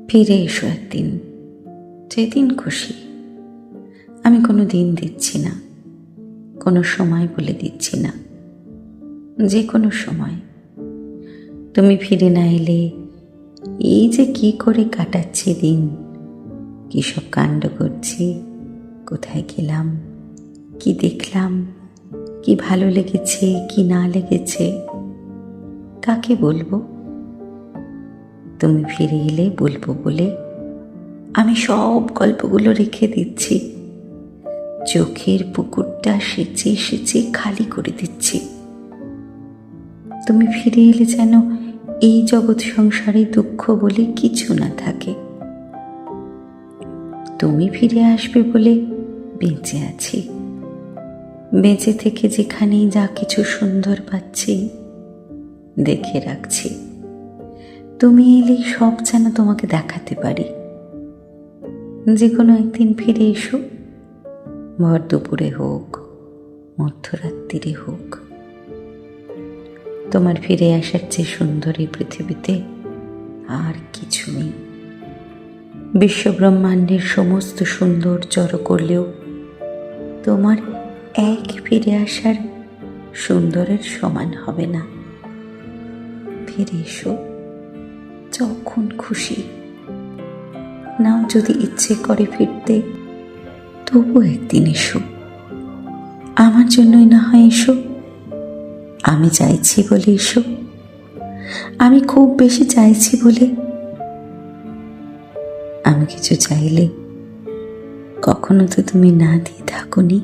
ফিরে এসো একদিন, যেদিন খুশি। আমি কোনো দিন দিচ্ছি না, কোনো সময় বলে দিচ্ছি না, যে কোনো সময়। তুমি ফিরে না এলে এই যে কি করে কাটাচ্ছি দিন, কী সব কাণ্ড করছি, কোথায় গেলাম, কি দেখলাম, কি ভালো লেগেছে কি না লেগেছে, কাকে বলবো? তুমি ফিরে এলে বলবো বলে আমি সব গল্পগুলো রেখে দিচ্ছি, চোখের পুকুরটা সেচে সেচে খালি করে দিচ্ছি। তুমি ফিরে এলে যেন এই জগৎ সংসারে দুঃখ বলে কিছু না থাকে। তুমি ফিরে আসবে বলে বেঁচে আছি, বেঁচে থেকে যেখানেই যা কিছু সুন্দর পাচ্ছি দেখে রাখছি। তুমি এলেই সব যেন তোমাকে দেখাতে পারি। যে কোনো একদিন ফিরে এসো, ভর দুপুরে হোক, মধ্যরাত্রিরে হোক। তোমার ফিরে আসার চেয়ে সুন্দর এই পৃথিবীতে আর কিছু নেই। বিশ্বব্রহ্মাণ্ডের সমস্ত সুন্দর জড়ো করলেও তোমার এক ফিরে আসার সুন্দরের সমান হবে না। ফিরে এসো যখন খুশি। নাও যদি ইচ্ছে করে ফিরতে, তবু একদিন এসো। আমার জন্যই না হয় এসো, আমি চাইছি বলে এসো, আমি খুব বেশি চাইছি বলে। আমি কিছু চাইলে কখনো তো তুমি না দিয়ে থাকোনি।